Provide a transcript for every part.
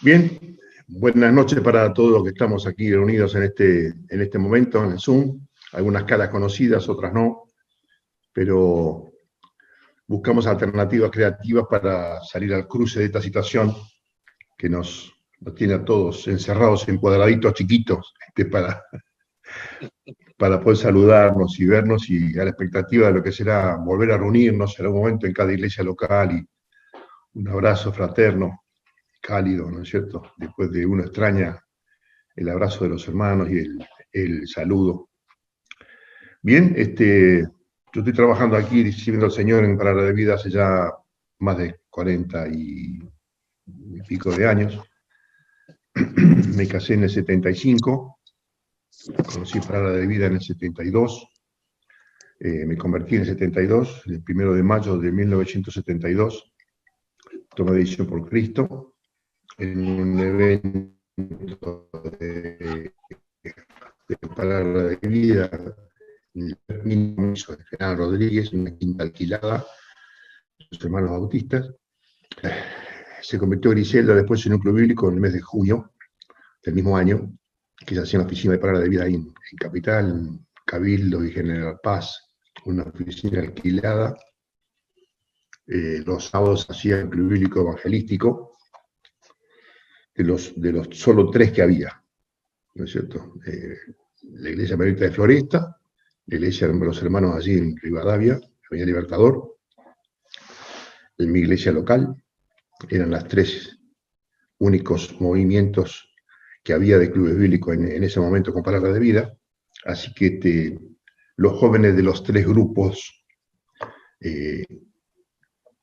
Bien, buenas noches para todos los que estamos aquí reunidos en este momento, en el Zoom. Algunas caras conocidas, otras no, pero buscamos alternativas creativas para salir al cruce de esta situación que nos tiene a todos encerrados en cuadraditos chiquitos para poder saludarnos y vernos y a la expectativa de lo que será volver a reunirnos en algún momento en cada iglesia local y un abrazo fraterno, cálido, ¿no es cierto? Después de uno extraña el abrazo de los hermanos y el saludo. Bien, yo estoy trabajando aquí sirviendo al Señor en Palabra de Vida hace ya más de 40 y pico de años. Me casé en el 75, conocí Palabra de Vida en el 72, me convertí en el 72, el 1 de mayo de 1972, tomé decisión por Cristo en un evento de Palabra de Vida, de Fernando Rodríguez, una quinta alquilada, los hermanos bautistas. Se convirtió Griselda después en un club bíblico en el mes de junio del mismo año, que se hacía una oficina de Palabra de Vida ahí en Capital, en Cabildo y General Paz, una oficina alquilada. Los sábados hacía el club bíblico evangelístico, de los solo 3 que había, ¿no es cierto? La iglesia Margarita de Floresta, la iglesia de los hermanos allí en Rivadavia, Avenida Libertador, en mi iglesia local. Eran las 3 únicos movimientos que había de clubes bíblicos en ese momento con Palabra de Vida. Así que los jóvenes de los 3 grupos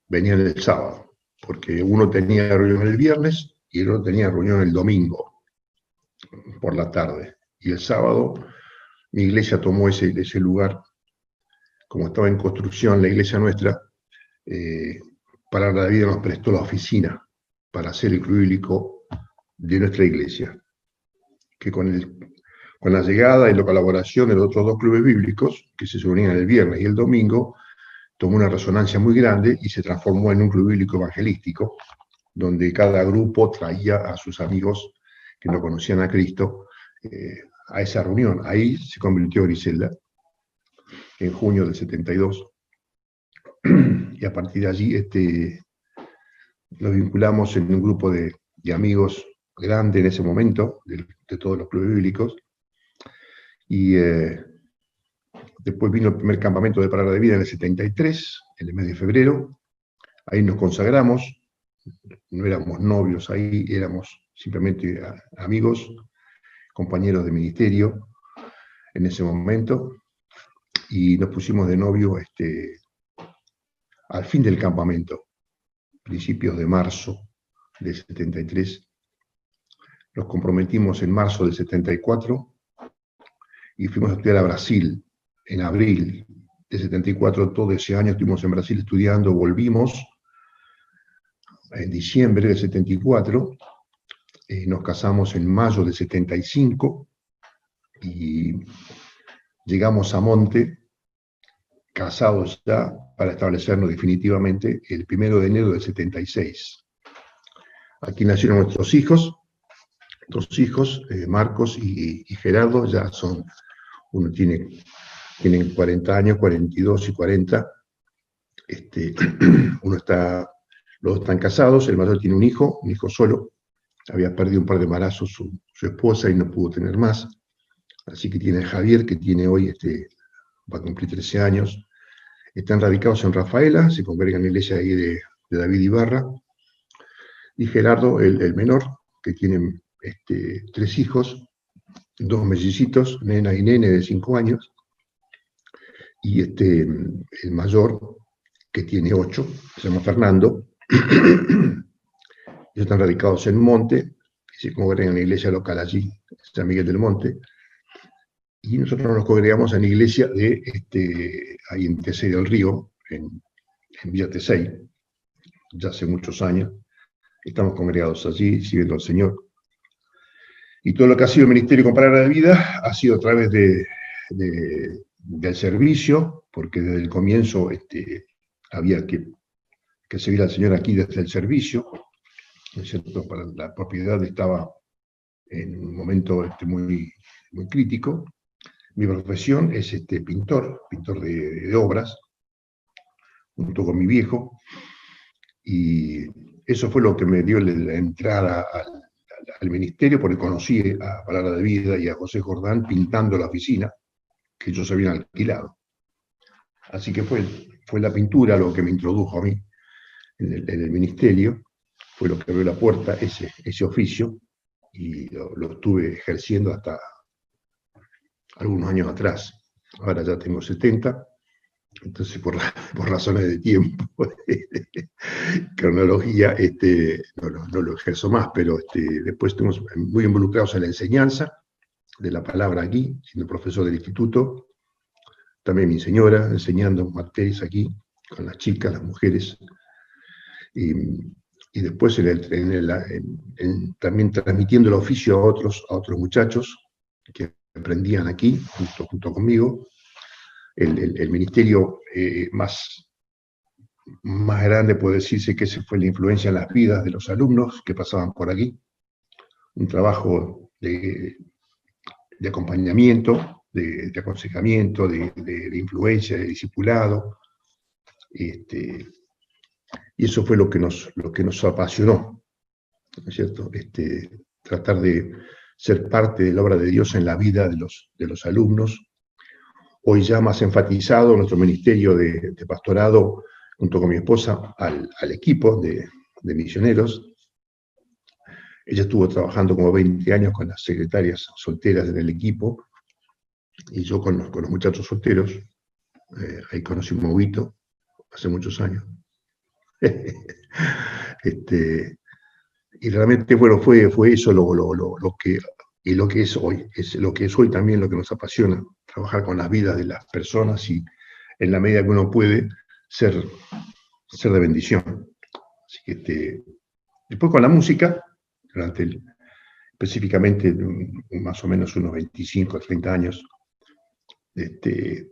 venían el sábado, porque uno tenía reunión el viernes y el otro tenía reunión el domingo por la tarde. Y el sábado mi iglesia tomó ese lugar, como estaba en construcción la iglesia nuestra, Palabra de Vida nos prestó la oficina para hacer el club bíblico de nuestra iglesia, que con la llegada y la colaboración de los otros 2 clubes bíblicos, que se reunían el viernes y el domingo, tomó una resonancia muy grande y se transformó en un club bíblico evangelístico, donde cada grupo traía a sus amigos que no conocían a Cristo a esa reunión. Ahí se convirtió Griselda, en junio del 72, y a partir de allí nos vinculamos en un grupo de amigos grande en ese momento, de todos los clubes bíblicos, y después vino el primer campamento de Palabra de Vida en el 73, en el mes de febrero. Ahí nos consagramos, no éramos novios ahí, éramos simplemente amigos, compañeros de ministerio en ese momento, y nos pusimos de novio al fin del campamento, principios de marzo del 73. Nos comprometimos en marzo del 74 y fuimos a estudiar a Brasil en abril del 74. Todo ese año estuvimos en Brasil estudiando, volvimos en diciembre del 74, nos casamos en mayo del 75 y llegamos a Monte, casados ya, para establecernos definitivamente el 1 de enero del 76. Aquí nacieron nuestros hijos, 2 hijos, Marcos y Gerardo, ya son, uno tienen 40 años, 42 y 40, los 2 están casados, el mayor tiene un hijo solo, había perdido un par de embarazos su esposa y no pudo tener más, así que tiene a Javier, que tiene hoy, va a cumplir 13 años, están radicados en Rafaela, se congregan en la iglesia ahí de David Ibarra, y Gerardo, el menor, que tiene 3 hijos, 2 mellicitos, nena y nene de 5 años, y el mayor, que tiene 8, se llama Fernando. Ellos están radicados en Monte, y se congregan en la iglesia local allí, San Miguel del Monte, y nosotros nos congregamos en la iglesia ahí en Tesey del Río, en Villa Tesey, ya hace muchos años. Estamos congregados allí, sirviendo al Señor. Y todo lo que ha sido el ministerio con Palabra de Vida ha sido a través del servicio, porque desde el comienzo había que servir al Señor aquí desde el servicio. ¿no es cierto? La propiedad estaba en un momento muy, muy crítico. Mi profesión es pintor de obras, junto con mi viejo, y eso fue lo que me dio la entrada al ministerio, porque conocí a Palabra de Vida y a José Jordán pintando la oficina que ellos habían alquilado. Así que fue la pintura lo que me introdujo a mí en el ministerio, fue lo que abrió la puerta, ese oficio, y lo estuve ejerciendo hasta algunos años atrás. Ahora ya tengo 70, entonces por razones de tiempo, cronología, no lo ejerzo más, pero después estamos muy involucrados en la enseñanza de la palabra aquí, siendo profesor del instituto, también mi señora enseñando materias aquí, con las chicas, las mujeres, y después también transmitiendo el oficio a otros muchachos que aprendían aquí, junto conmigo. El ministerio más grande puede decirse que ese fue la influencia en las vidas de los alumnos que pasaban por aquí. Un trabajo de acompañamiento, de aconsejamiento, de influencia, de discipulado. Y eso fue lo que nos apasionó, ¿no es cierto? Tratar de ser parte de la obra de Dios en la vida de los alumnos. Hoy ya más enfatizado nuestro ministerio de pastorado, junto con mi esposa, al equipo de misioneros. Ella estuvo trabajando como 20 años con las secretarias solteras en el equipo, y yo con los muchachos solteros. Ahí conocí un Moguito hace muchos años. Y realmente, bueno, fue eso lo que es hoy. Es lo que es hoy también lo que nos apasiona, trabajar con las vidas de las personas y, en la medida que uno puede, ser de bendición. Así que después con la música, específicamente más o menos unos 25 o 30 años, desde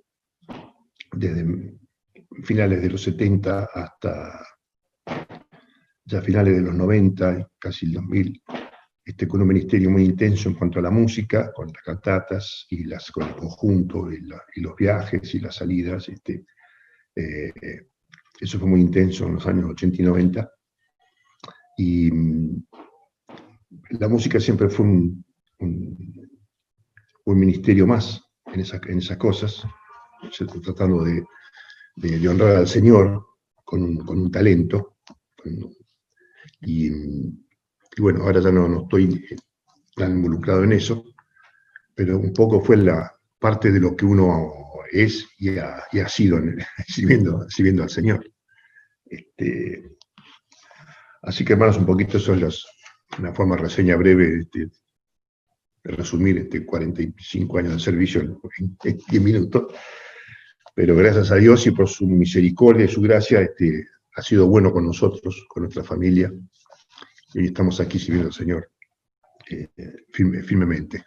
finales de los 70 hasta ya finales de los 90, casi el 2000, con un ministerio muy intenso en cuanto a la música, con las cantatas y con el conjunto y los viajes y las salidas. Eso fue muy intenso en los años 80 y 90. Y la música siempre fue un ministerio más en esas cosas, tratando de honrar al Señor con un talento. Y bueno, ahora ya no estoy tan involucrado en eso, pero un poco fue la parte de lo que uno es y ha sido sirviendo al Señor. Así que, hermanos, un poquito eso es una forma de reseña breve de resumir 45 años de servicio en 10 minutos. Pero gracias a Dios y por su misericordia y su gracia, ha sido bueno con nosotros, con nuestra familia, y hoy estamos aquí sirviendo al Señor firmemente.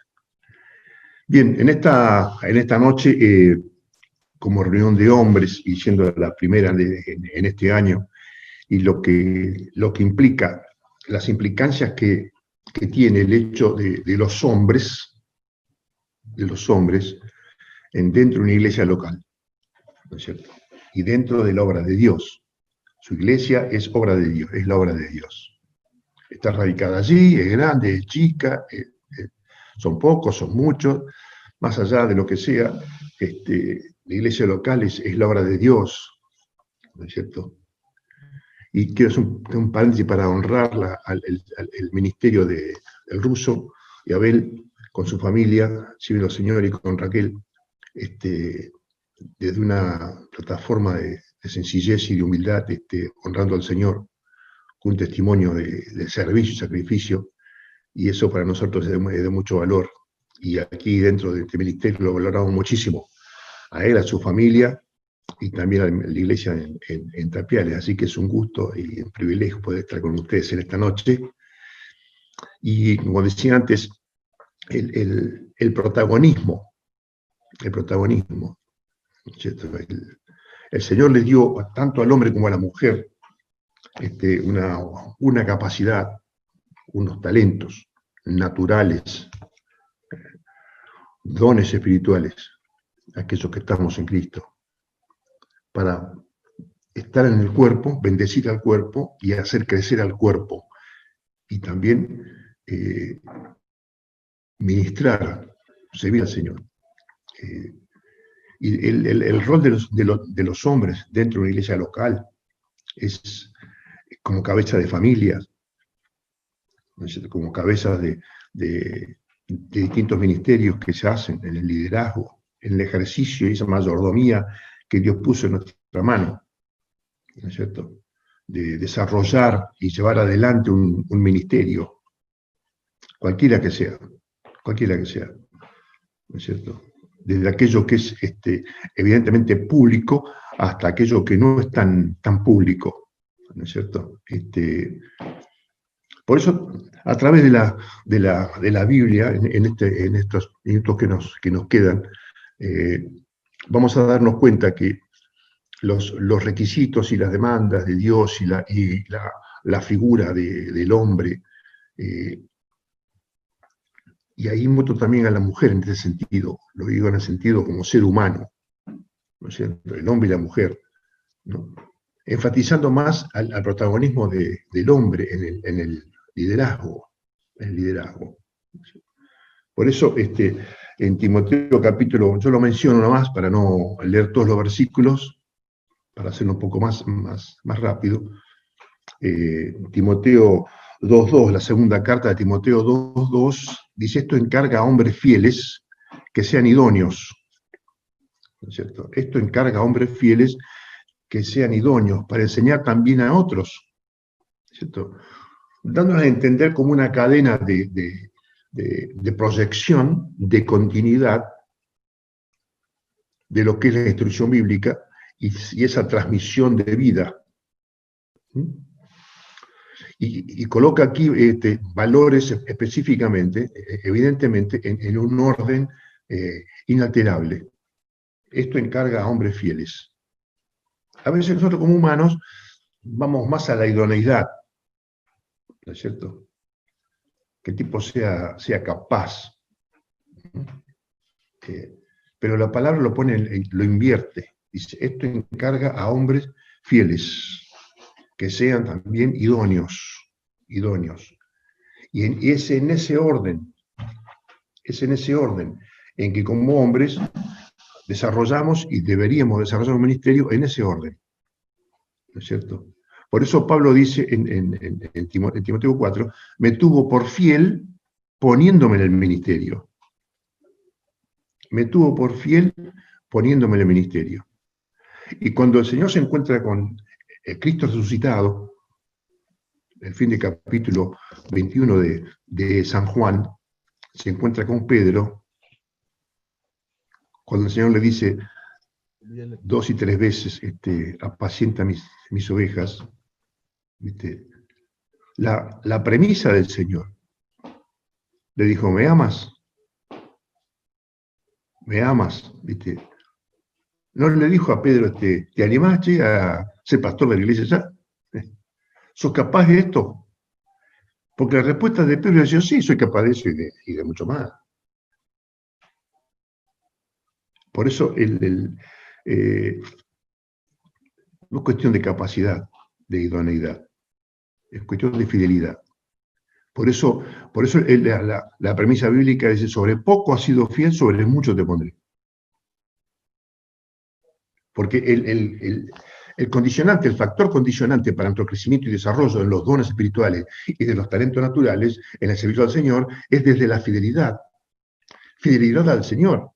Bien, en esta noche, como reunión de hombres, y siendo la primera en este año, y lo que implica, las implicancias que tiene el hecho de los hombres dentro de una iglesia local, ¿no es cierto? Y dentro de la obra de Dios. Su iglesia es obra de Dios, es la obra de Dios. Está radicada allí, es grande, es chica, son pocos, son muchos, más allá de lo que sea, la iglesia local es la obra de Dios, ¿no es cierto? Y quiero hacer un paréntesis para honrar el ministerio del ruso y Abel con su familia, sirviendo al Señor, y con Raquel, desde una plataforma de sencillez y de humildad, honrando al Señor, con un testimonio de servicio y sacrificio, y eso para nosotros es de mucho valor. Y aquí dentro de este ministerio lo valoramos muchísimo, a él, a su familia, y también a la iglesia en Tapiales. Así que es un gusto y un privilegio poder estar con ustedes en esta noche. Y como decía antes, el protagonismo, el Señor le dio tanto al hombre como a la mujer una capacidad unos talentos naturales, dones espirituales, aquellos que estamos en Cristo, para estar en el cuerpo, bendecir al cuerpo y hacer crecer al cuerpo. Y también ministrar, servir al Señor. Y el rol de los hombres dentro de una iglesia local es como cabeza de familias, ¿no es cierto? Como cabezas de distintos ministerios que se hacen en el liderazgo, en el ejercicio y esa mayordomía que Dios puso en nuestra mano, ¿no es cierto? De desarrollar y llevar adelante un ministerio, cualquiera que sea, ¿no es cierto? Desde aquello que es evidentemente público hasta aquello que no es tan público, ¿no es cierto? Por eso, a través de la Biblia, en estos minutos que nos quedan, vamos a darnos cuenta que los requisitos y las demandas de Dios y la figura del hombre, y ahí muestro también a la mujer en ese sentido, lo digo en el sentido como ser humano, ¿no es cierto? El hombre y la mujer, ¿no? Enfatizando más al protagonismo del hombre en el liderazgo, Por eso, en Timoteo capítulo, yo lo menciono nomás para no leer todos los versículos, para hacerlo un poco más rápido. Timoteo 2.2, la segunda carta de Timoteo 2.2, dice: esto encarga a hombres fieles que sean idóneos, ¿no es cierto? Esto encarga a hombres fieles que sean idóneos para enseñar también a otros, ¿cierto? Dándonos a entender como una cadena de proyección, de continuidad de lo que es la instrucción bíblica y esa transmisión de vida. Y coloca aquí valores específicamente, evidentemente, en un orden inalterable. Esto encarga a hombres fieles. A veces nosotros como humanos vamos más a la idoneidad, ¿no es cierto? Que el tipo sea capaz. Pero la palabra lo invierte. Dice, esto encarga a hombres fieles, que sean también idóneos. Y es en ese orden en que como hombres desarrollamos y deberíamos desarrollar un ministerio en ese orden, ¿no es cierto? Por eso Pablo dice en Timoteo 4, me tuvo por fiel poniéndome en el ministerio. Me tuvo por fiel poniéndome en el ministerio. Y cuando el Señor se encuentra con Cristo resucitado, el fin del capítulo 21 de San Juan, se encuentra con Pedro, cuando el Señor le dice 2 y 3 veces, apacienta mis ovejas, ¿viste? La premisa del Señor, le dijo, ¿me amas? ¿Me amas? ¿Viste? No le dijo a Pedro, ¿te animaste a ser pastor de la iglesia ya? ¿Sos capaz de esto? Porque la respuesta de Pedro decía, sí, soy capaz de eso y de mucho más. Por eso no es cuestión de capacidad, de idoneidad, es cuestión de fidelidad. Por eso la premisa bíblica dice, sobre poco has sido fiel, sobre mucho te pondré. Porque el condicionante, el factor condicionante para nuestro crecimiento y desarrollo en los dones espirituales y de los talentos naturales en el servicio al Señor es desde la fidelidad. Fidelidad al Señor.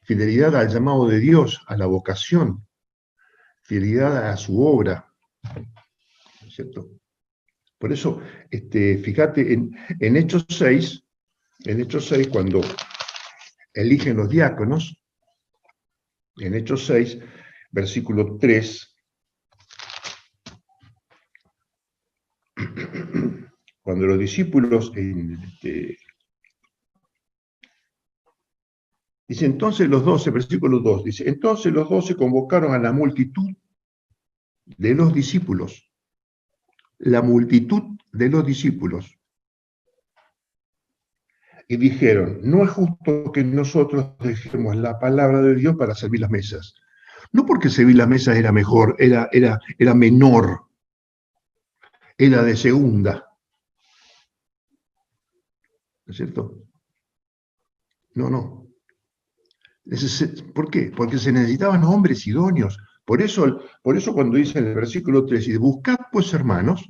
Fidelidad al llamado de Dios, a la vocación. Fidelidad a su obra. ¿No es cierto? Por eso, fíjate, en Hechos 6, cuando eligen los diáconos, en Hechos 6, versículo 3, cuando los discípulos, dice, entonces los 12, versículo 2, dice, entonces los 12 convocaron a la multitud de los discípulos la multitud de los discípulos y dijeron, no es justo que nosotros dejemos la palabra de Dios para servir las mesas. No porque servir las mesas era mejor, era menor, era de segunda. ¿No es cierto? No. ¿Por qué? Porque se necesitaban hombres idóneos. Por eso cuando dice en el versículo 3, dice, buscad pues hermanos,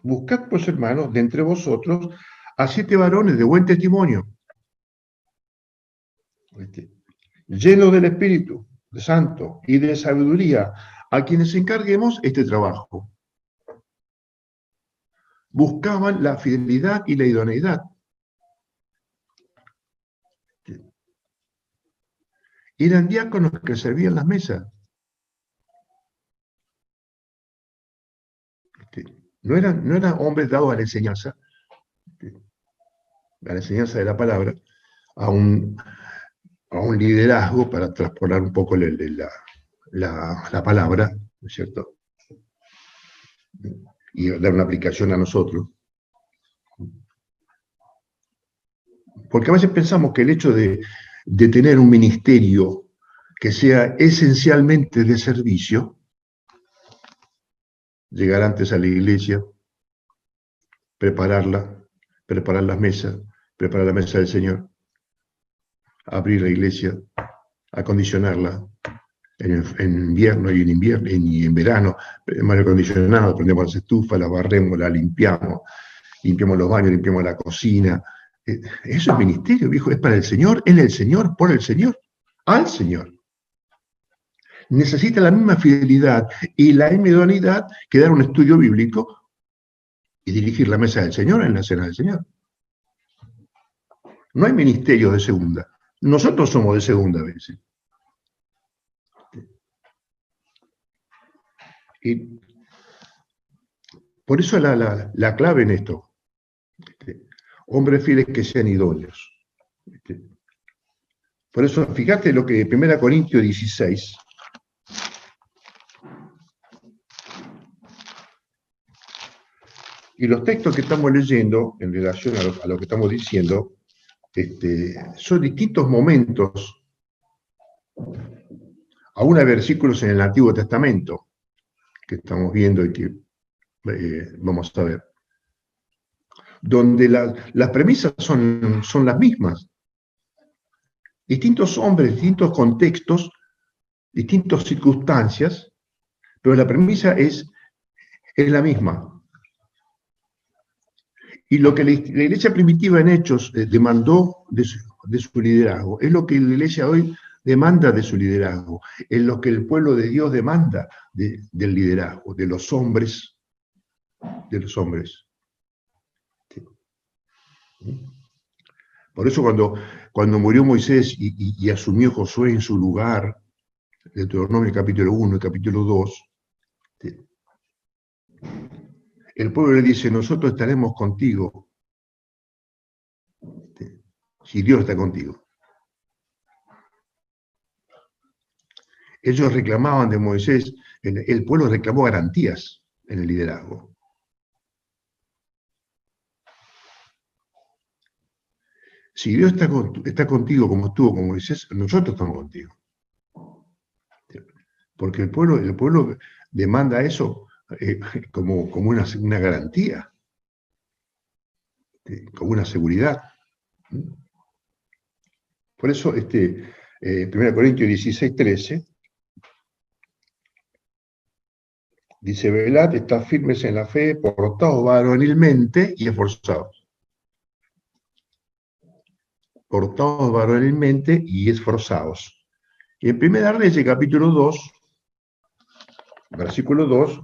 de entre vosotros a 7 varones de buen testimonio, llenos del Espíritu Santo y de sabiduría, a quienes encarguemos este trabajo. Buscaban la fidelidad y la idoneidad. Eran diáconos que servían las mesas. No eran hombres dados a la enseñanza de la palabra, a un liderazgo para transponer un poco la palabra, ¿no es cierto? Y dar una aplicación a nosotros. Porque a veces pensamos que el hecho de tener un ministerio que sea esencialmente de servicio, llegar antes a la iglesia, preparar las mesas, preparar la mesa del Señor, abrir la iglesia, acondicionarla en invierno y en verano, mal acondicionado, prendemos las estufas, la barremos, la limpiamos los baños, limpiamos la cocina. Eso es ministerio, viejo, es para el Señor, en el Señor, por el Señor, al Señor. Necesita la misma fidelidad y la misma idoneidad que dar un estudio bíblico y dirigir la mesa del Señor en la cena del Señor. No hay ministerios de segunda. Nosotros somos de segunda a veces. Y por eso la clave en esto. Hombres fieles que sean idóneos. Por eso, fíjate lo que 1 Corintios 16. Y los textos que estamos leyendo en relación a lo que estamos diciendo, son distintos momentos, aún hay versículos en el Antiguo Testamento que estamos viendo y que vamos a ver, donde las premisas son las mismas. Distintos hombres, distintos contextos, distintas circunstancias, pero la premisa es la misma. Y lo que la iglesia primitiva en Hechos demandó de su liderazgo, es lo que la iglesia hoy demanda de su liderazgo, es lo que el pueblo de Dios demanda del liderazgo, de los hombres. Por eso cuando murió Moisés y asumió Josué en su lugar, Deuteronomio capítulo 1 y capítulo 2, el pueblo le dice, nosotros estaremos contigo, si Dios está contigo. Ellos reclamaban de Moisés, el pueblo reclamó garantías en el liderazgo. Si Dios está contigo como estuvo con Moisés, nosotros estamos contigo. Porque el pueblo demanda eso como una garantía, como una seguridad. Por eso, 1 Corintios 16, 13, dice, velad, estad firmes en la fe, portaos varonilmente y esforzados. Portaos varonilmente y esforzados. Y en 1 Reyes, capítulo 2, versículo 2,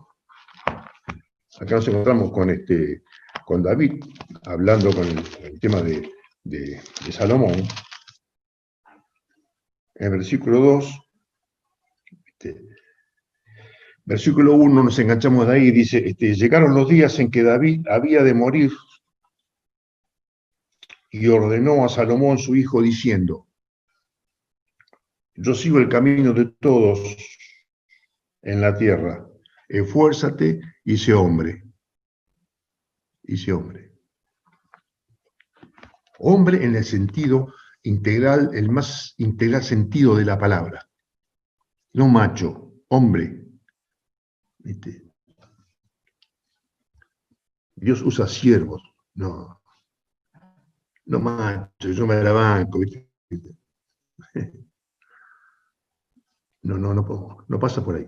acá nos encontramos con David, hablando con el tema de Salomón. En el versículo 2, versículo 1, nos enganchamos de ahí, dice, llegaron los días en que David había de morir y ordenó a Salomón su hijo diciendo, yo sigo el camino de todos en la tierra, Esfuérzate y sé hombre. Y sé hombre. Hombre en el sentido integral, el más integral sentido de la palabra. No macho, hombre. ¿Viste? Dios usa siervos. No, no macho, yo me la banco. ¿Viste? No, no, no, no pasa por ahí.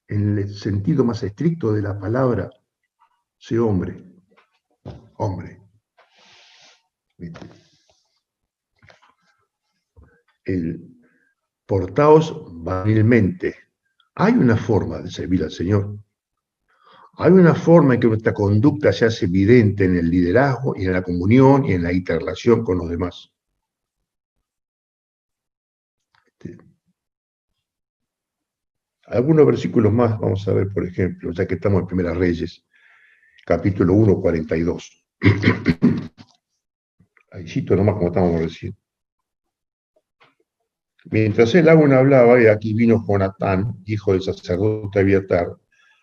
En el sentido más estricto de la palabra, sé hombre. Hombre. ¿Viste? El portaos vanilmente. Hay una forma de servir al Señor. Hay una forma en que nuestra conducta se hace evidente en el liderazgo y en la comunión y en la interrelación con los demás. Algunos versículos más vamos a ver, por ejemplo, ya que estamos en Primera Reyes, capítulo 1, 42. Ahí cito nomás como estábamos recién. Mientras él aún hablaba, y aquí vino Jonatán, hijo del sacerdote Abiatar,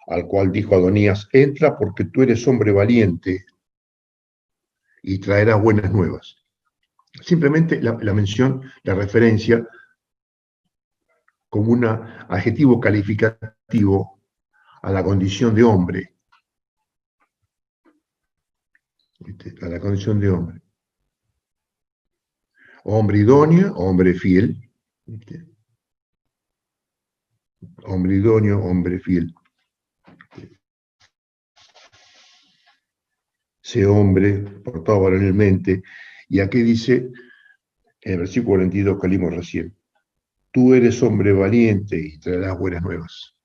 al cual dijo Adonías, entra porque tú eres hombre valiente y traerás buenas nuevas. Simplemente la mención, la referencia como un adjetivo calificativo a la condición de hombre. ¿Viste? A la condición de hombre. Hombre idóneo, hombre fiel. ¿Viste? Hombre idóneo, hombre fiel. Sé hombre, portado varonilmente. Y aquí dice, en el versículo 42 que leímos recién, tú eres hombre valiente y traerás buenas nuevas.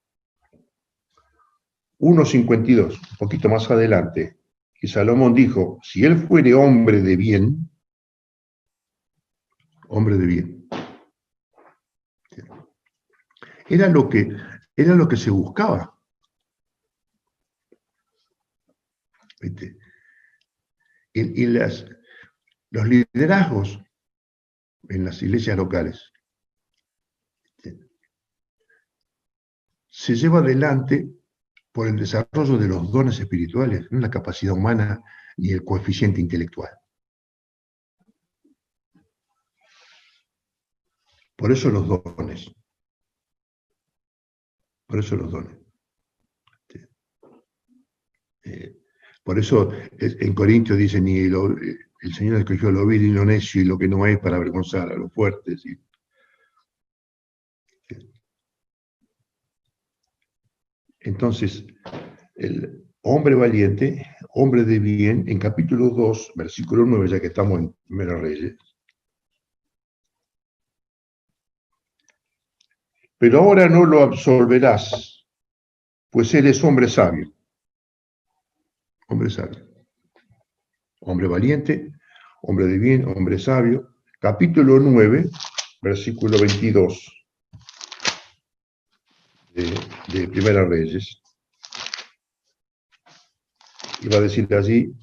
1:52, un poquito más adelante, y Salomón dijo, si él fuere hombre de bien, era lo que se buscaba. ¿Viste? Y los liderazgos en las iglesias locales se lleva adelante por el desarrollo de los dones espirituales, no la capacidad humana ni el coeficiente intelectual. Por eso los dones. Por eso los dones. Por eso en Corintios dice, ni el Señor escogió lo vil y lo necio y lo que no es para avergonzar a los fuertes. ¿Sí? Entonces, el hombre valiente, hombre de bien, en capítulo 2, versículo 9, ya que estamos en Primera Reyes. Pero ahora no lo absolverás, pues eres hombre sabio. Hombre sabio. Hombre valiente, hombre de bien, hombre sabio. Capítulo 9, versículo 22 de Primera Reyes. Iba a decir allí,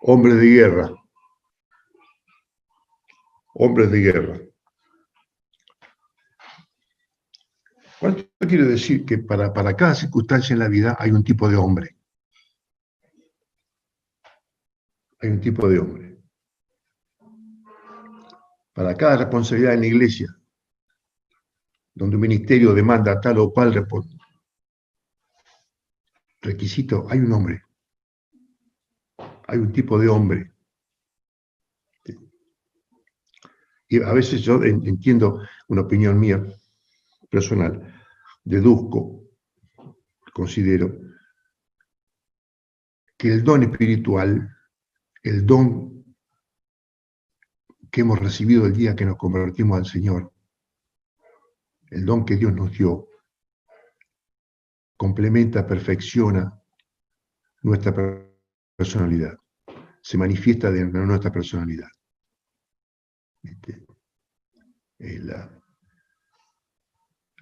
hombre de guerra. Hombres de guerra. ¿Cuánto quiere decir? Que para cada circunstancia en la vida hay un tipo de hombre. Hay un tipo de hombre. Para cada responsabilidad en la iglesia, donde un ministerio demanda tal o cual requisito, hay un hombre. Hay un tipo de hombre. Y a veces yo entiendo una opinión mía personal, deduzco, considero que el don espiritual, el don que hemos recibido el día que nos convertimos al Señor, el don que Dios nos dio, complementa, perfecciona nuestra personalidad, se manifiesta de nuestra personalidad.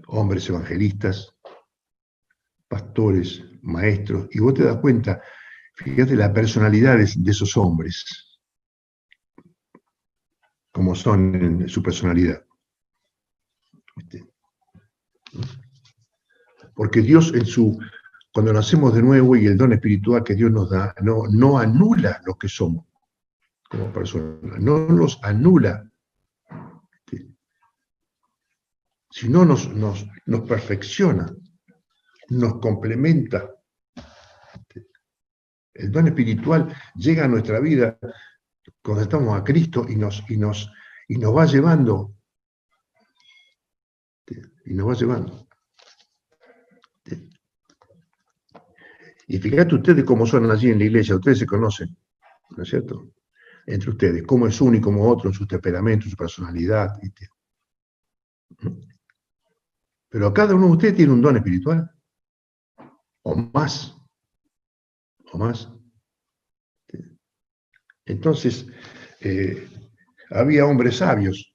Hombres evangelistas, pastores, maestros, y vos te das cuenta, fíjate las personalidades de esos hombres, como son en su personalidad. Porque Dios cuando nacemos de nuevo y el don espiritual que Dios nos da, no anula lo que somos como personas, no nos anula, sino nos perfecciona, nos complementa. El don espiritual llega a nuestra vida cuando estamos a Cristo y nos va llevando. Y nos va llevando. Y fíjate ustedes cómo son allí en la iglesia, ustedes se conocen, ¿no es cierto? Entre ustedes, cómo es uno y cómo otro en sus temperamentos, en su personalidad. ¿Viste? Pero cada uno de ustedes tiene un don espiritual, o más, o más. Entonces, había hombres sabios,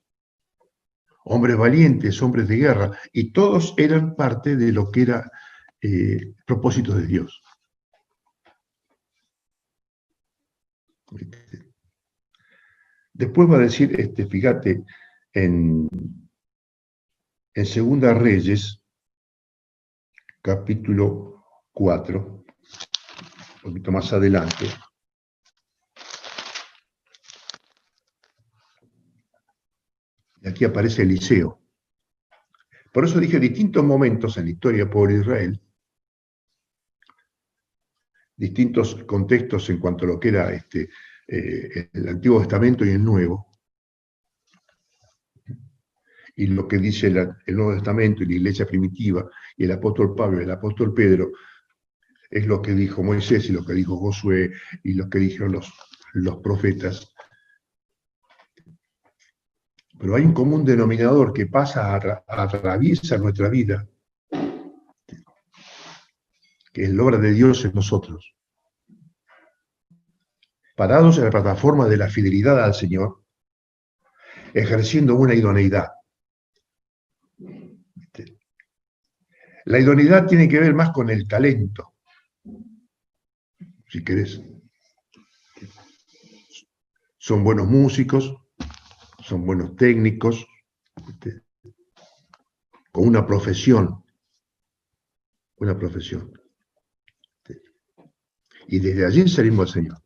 hombres valientes, hombres de guerra, y todos eran parte de lo que era propósito de Dios. Después va a decir, fíjate, en Segunda Reyes, capítulo 4, un poquito más adelante. Y aquí aparece Eliseo. Por eso dije distintos momentos en la historia del pueblo de Israel, distintos contextos en cuanto a lo que era el Antiguo Testamento y el Nuevo, y lo que dice el Nuevo Testamento y la iglesia primitiva, y el apóstol Pablo y el apóstol Pedro, es lo que dijo Moisés y lo que dijo Josué y lo que dijeron los profetas. Pero hay un común denominador que atraviesa nuestra vida, que es la obra de Dios en nosotros. Parados en la plataforma de la fidelidad al Señor, ejerciendo una idoneidad. La idoneidad tiene que ver más con el talento, si querés. Son buenos músicos, son buenos técnicos, con una profesión. Y desde allí salimos al Señor.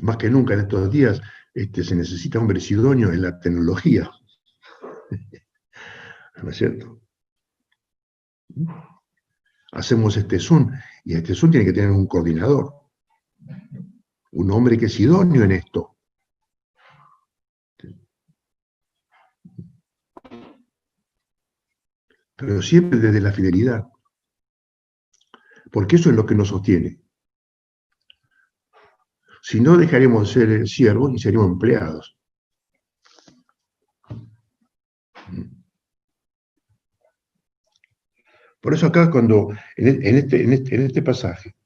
Más que nunca en estos días se necesita hombres idóneos en la tecnología. ¿No es cierto? Hacemos este Zoom, y este Zoom tiene que tener un coordinador, un hombre que es idóneo en esto. Pero siempre desde la fidelidad, porque eso es lo que nos sostiene. Si no, dejaremos de ser siervos y seremos empleados. Por eso acá, cuando en este pasaje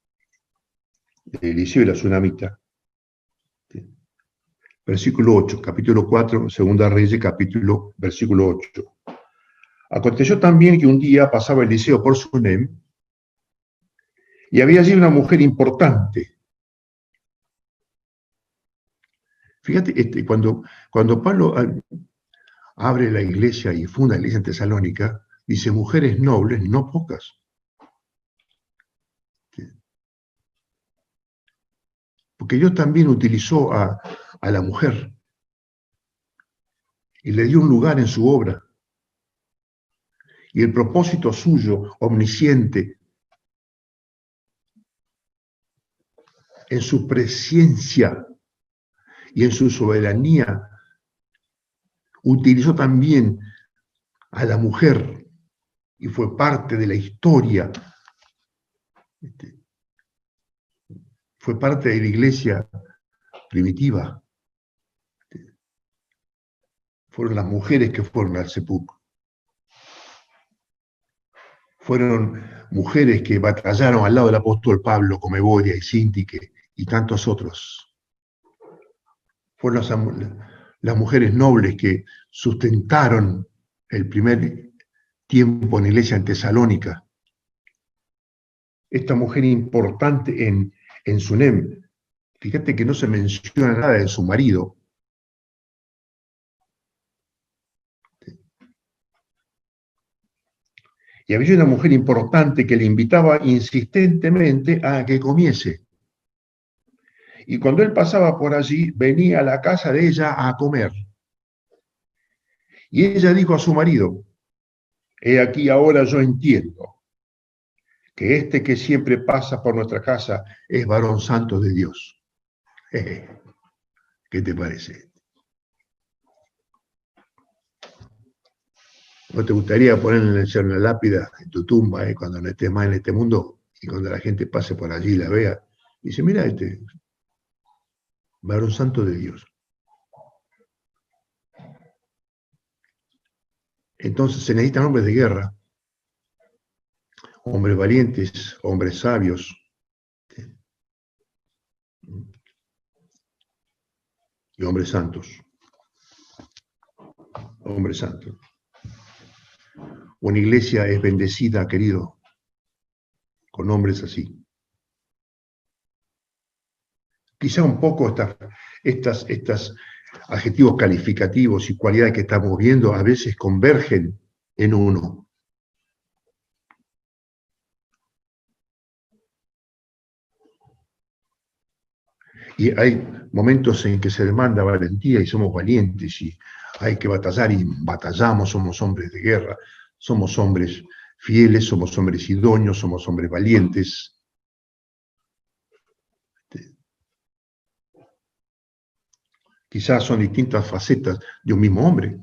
de Eliseo y la tsunamita, versículo 8, capítulo 4, Segunda Reyes, versículo 8. Aconteció también que un día pasaba Eliseo por Sunem y había allí una mujer importante. Fíjate, cuando Pablo abre la iglesia y funda la iglesia en Tesalónica, dice mujeres nobles, no pocas. Porque Dios también utilizó a la mujer y le dio un lugar en su obra. Y el propósito suyo, omnisciente, en su presencia y en su soberanía, utilizó también a la mujer y fue parte de la historia. Fue parte de la iglesia primitiva. Fueron las mujeres que fueron al sepulcro. Fueron mujeres que batallaron al lado del apóstol Pablo, como Evodia y Síntique y tantos otros. Fueron las mujeres nobles que sustentaron el primer tiempo en la iglesia en Tesalónica. Esta mujer importante en Sunem, fíjate que no se menciona nada de su marido, Y había una mujer importante que le invitaba insistentemente a que comiese. Y cuando él pasaba por allí, venía a la casa de ella a comer. Y ella dijo a su marido: he aquí ahora yo entiendo que este que siempre pasa por nuestra casa es varón santo de Dios. ¿Qué te parece? ¿No te gustaría ponerle en la lápida en tu tumba, cuando no estés más en este mundo, y cuando la gente pase por allí y la vea, y dice: mira, este varón santo de Dios? Entonces se necesitan hombres de guerra, hombres valientes, hombres sabios, y hombres santos. Hombres santos. Una iglesia es bendecida, querido, con hombres así. Quizá un poco estas adjetivos calificativos y cualidades que estamos viendo a veces convergen en uno. Y hay momentos en que se demanda valentía y somos valientes y hay que batallar y batallamos, somos hombres de guerra, somos hombres fieles, somos hombres idóneos, somos hombres valientes. Quizás son distintas facetas de un mismo hombre,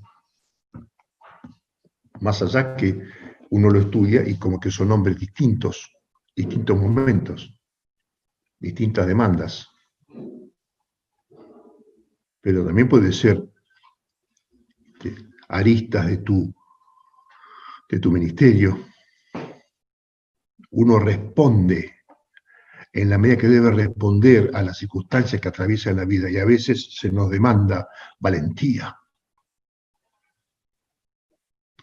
más allá que uno lo estudia y como que son hombres distintos, distintos momentos, distintas demandas. Pero también puede ser aristas de tu ministerio. Uno responde en la medida que debe responder a las circunstancias que atraviesa la vida, y a veces se nos demanda valentía,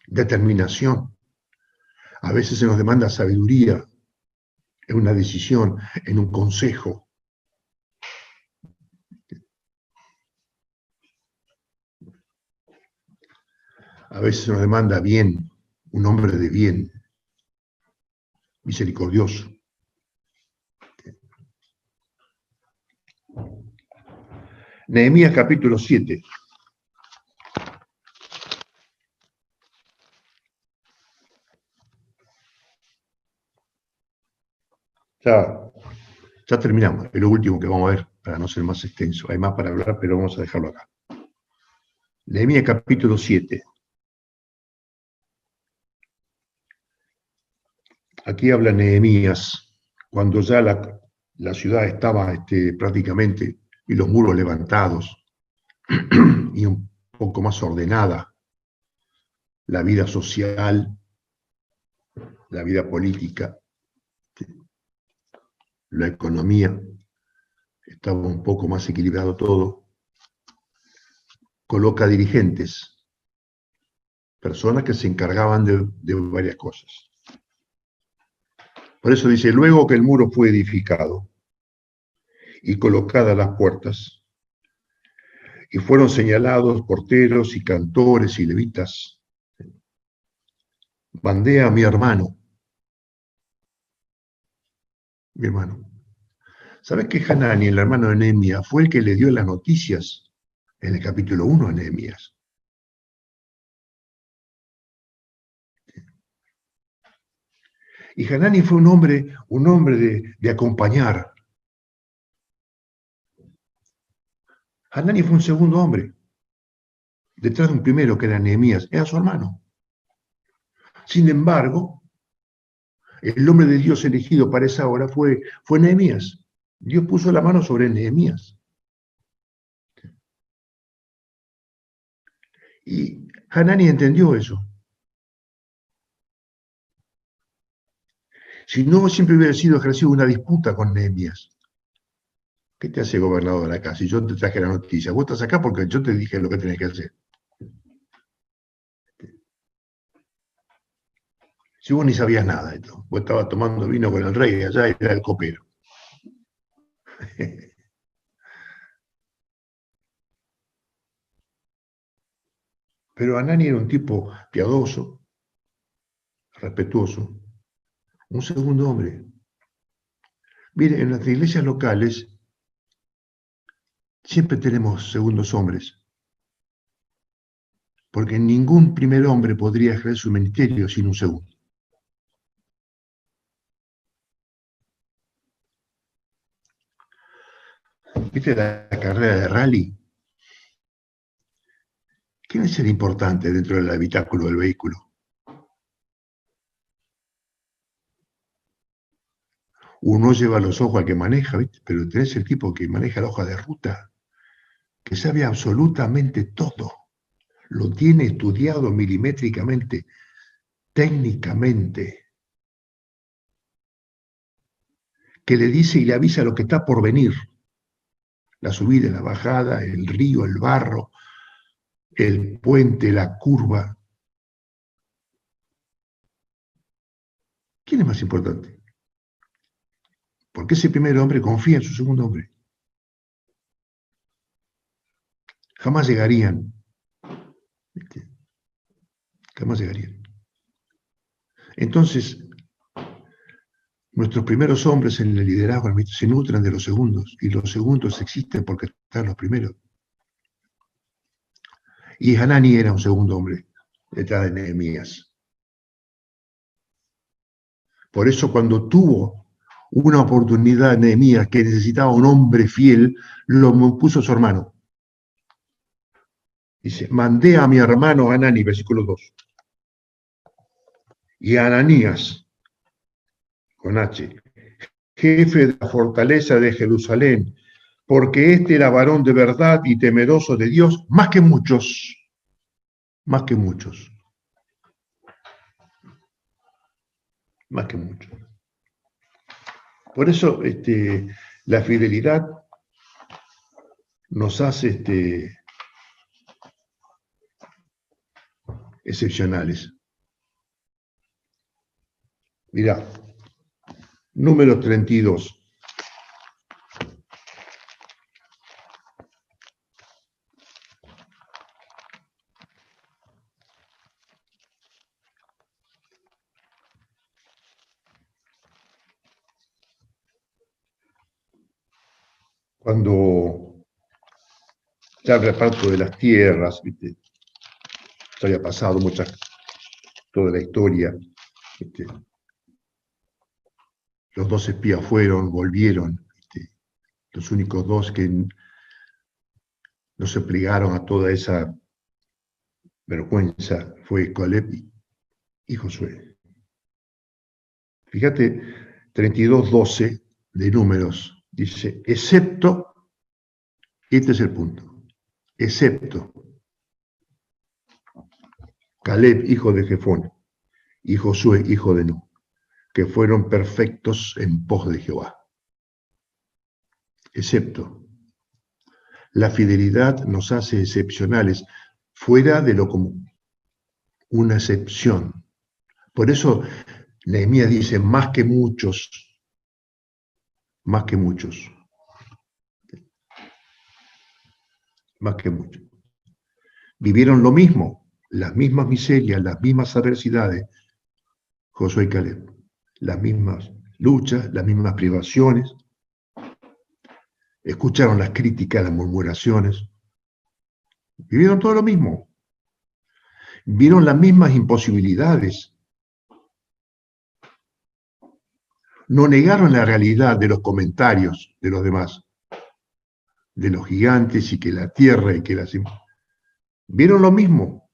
determinación, a veces se nos demanda sabiduría en una decisión, en un consejo. A veces se nos demanda bien, un hombre de bien, misericordioso. Nehemías capítulo 7. Ya terminamos, es lo último que vamos a ver para no ser más extenso. Hay más para hablar, pero vamos a dejarlo acá. Nehemías capítulo 7. Aquí habla Nehemías cuando ya la ciudad estaba prácticamente y los muros levantados y un poco más ordenada la vida social, la vida política, la economía, estaba un poco más equilibrado todo. Coloca dirigentes, personas que se encargaban de varias cosas. Por eso dice: luego que el muro fue edificado y colocadas las puertas, y fueron señalados porteros y cantores y levitas, mandé a mi hermano. ¿Sabes que Hanani, el hermano de Nehemías, fue el que le dio las noticias en el capítulo 1 a Nehemías? Y Hanani fue un hombre de acompañar. Hanani fue un segundo hombre, detrás de un primero que era Nehemías, era su hermano. Sin embargo, el hombre de Dios elegido para esa hora fue Nehemías. Dios puso la mano sobre Nehemías. Y Hanani entendió eso. Si no, siempre hubiera sido ejercido una disputa con Nehemías. ¿Qué te hace gobernador acá? Si yo te traje la noticia, vos estás acá porque yo te dije lo que tenés que hacer. Si vos ni sabías nada de esto, vos estabas tomando vino con el rey de allá y era el copero. Pero Hanani era un tipo piadoso, respetuoso, un segundo hombre. Mire, en las iglesias locales siempre tenemos segundos hombres, porque ningún primer hombre podría ejercer su ministerio sin un segundo. ¿Viste la carrera de rally? ¿Quién es el importante dentro del habitáculo del vehículo? Uno lleva los ojos al que maneja, ¿viste? Pero tenés el tipo que maneja la hoja de ruta, que sabe absolutamente todo. Lo tiene estudiado milimétricamente, técnicamente, que le dice y le avisa lo que está por venir. La subida, la bajada, el río, el barro, el puente, la curva. ¿Quién es más importante? Porque ese primer hombre confía en su segundo hombre. Jamás llegarían. ¿Viste? Jamás llegarían. Entonces, nuestros primeros hombres en el liderazgo se nutren de los segundos, y los segundos existen porque están los primeros. Y Hanani era un segundo hombre detrás de Nehemías. Por eso cuando tuvo una oportunidad Nehemías que necesitaba un hombre fiel, lo puso su hermano. Dice, mandé a mi hermano Hanani, versículo 2. Y a Ananías, con H, jefe de la fortaleza de Jerusalén, porque este era varón de verdad y temeroso de Dios, más que muchos, más que muchos, más que muchos. Por eso la fidelidad nos hace excepcionales. Mirá, número 32. Cuando ya el reparto de las tierras, ¿viste? Ya había pasado toda la historia. ¿Viste? Los 2 espías fueron, volvieron. ¿Viste? Los únicos 2 que no se plegaron a toda esa vergüenza fue Caleb y Josué. Fíjate, 32:12 de Números dice, excepto, este es el punto, excepto Caleb, hijo de Jefón, y Josué, hijo de Nun, que fueron perfectos en pos de Jehová. Excepto. La fidelidad nos hace excepcionales, fuera de lo común. Una excepción. Por eso Nehemías dice, más que muchos, más que muchos, más que muchos. Vivieron lo mismo, las mismas miserias, las mismas adversidades, Josué y Caleb, las mismas luchas, las mismas privaciones, escucharon las críticas, las murmuraciones, vivieron todo lo mismo, vieron las mismas imposibilidades, no negaron la realidad de los comentarios de los demás, de los gigantes y que la tierra y que las... Vieron lo mismo.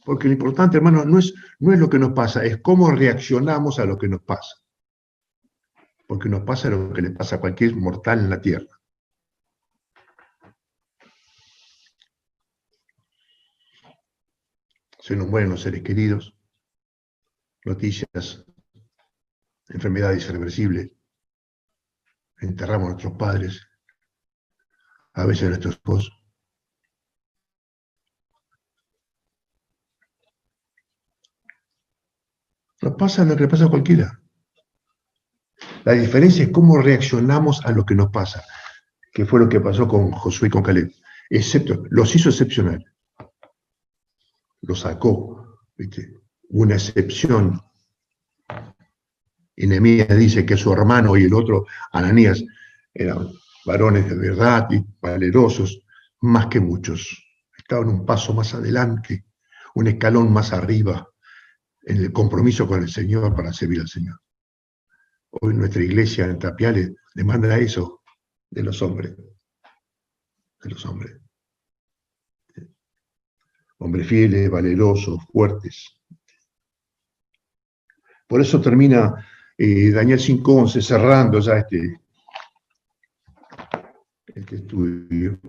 Porque lo importante, hermano, no es lo que nos pasa, es cómo reaccionamos a lo que nos pasa. Porque nos pasa lo que le pasa a cualquier mortal en la tierra. Se nos mueren los seres queridos, noticias, enfermedades irreversibles, enterramos a nuestros padres, a veces a nuestros hijos. Nos pasa lo que le pasa a cualquiera. La diferencia es cómo reaccionamos a lo que nos pasa, que fue lo que pasó con Josué y con Caleb. Excepto, los hizo excepcionales. lo sacó, ¿viste? Una excepción. Y Nehemías dice que su hermano y el otro, Ananías, eran varones de verdad y valerosos, más que muchos. Estaban un paso más adelante, un escalón más arriba, en el compromiso con el Señor para servir al Señor. Hoy nuestra iglesia en Tapiales demanda eso de los hombres, de los hombres. Hombres fieles, valerosos, fuertes. Por eso termina Daniel 5:11 cerrando ya este estudio.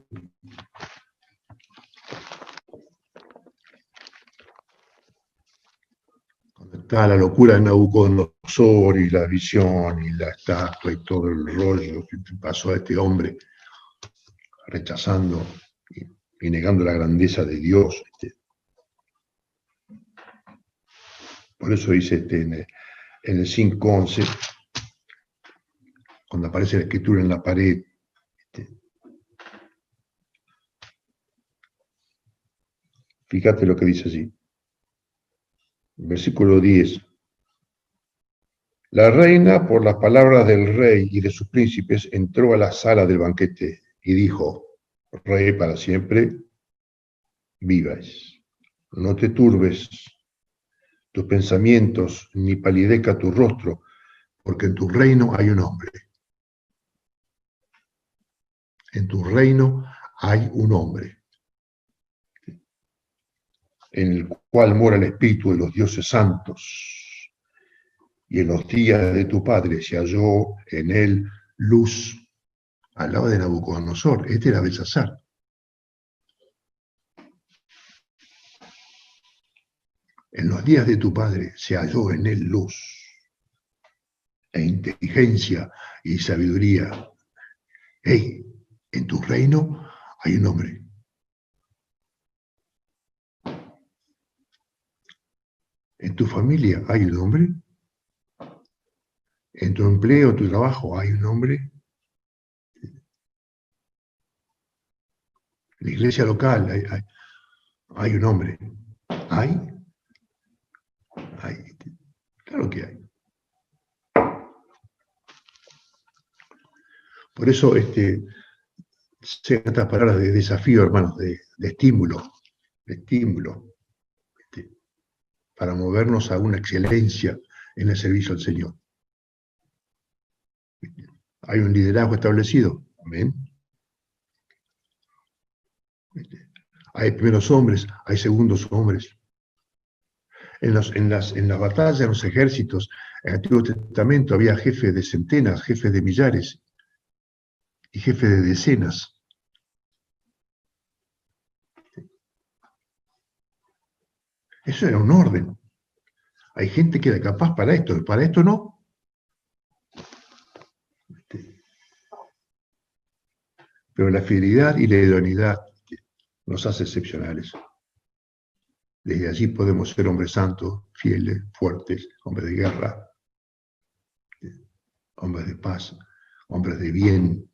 Cuando está la locura de Nabucodonosor y la visión y la estatua y todo el rollo que pasó a este hombre, rechazando y negando la grandeza de Dios. Por eso dice en el 5:11, cuando aparece la escritura en la pared, fíjate lo que dice allí. Versículo 10. La reina, por las palabras del rey y de sus príncipes, entró a la sala del banquete y dijo: Rey para siempre, vivas. No te turbes tus pensamientos, ni palidezca tu rostro, porque en tu reino hay un hombre. En tu reino hay un hombre, en el cual mora el espíritu de los dioses santos. Y en los días de tu padre se halló en él luz. Al lado de Nabucodonosor, este era Belsasar. En los días de tu padre se halló en él luz, e inteligencia y sabiduría. Hey, en tu reino hay un hombre. En tu familia hay un hombre. En tu empleo, tu trabajo hay un hombre. En la iglesia local hay un hombre. ¿Hay? Hay. Claro que hay. Por eso, sean estas palabras de desafío, hermanos, de estímulo, para movernos a una excelencia en el servicio al Señor. Hay un liderazgo establecido, amén. Hay primeros hombres, hay segundos hombres. En las batallas, en los ejércitos, en el Antiguo Testamento había jefes de centenas, jefes de millares y jefes de decenas. Eso era un orden. Hay gente que era capaz para esto no. Pero la fidelidad y la idoneidad nos hace excepcionales. Desde allí podemos ser hombres santos, fieles, fuertes, hombres de guerra, hombres de paz, hombres de bien.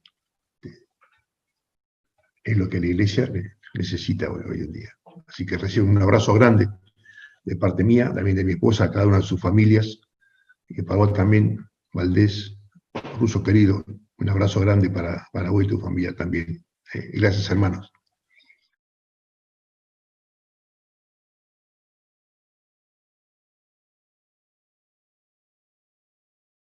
Es lo que la iglesia necesita hoy en día. Así que recibo un abrazo grande de parte mía, también de mi esposa, a cada una de sus familias, y para vos también, Valdés, ruso querido, un abrazo grande para vos y tu familia también. Gracias, hermanos.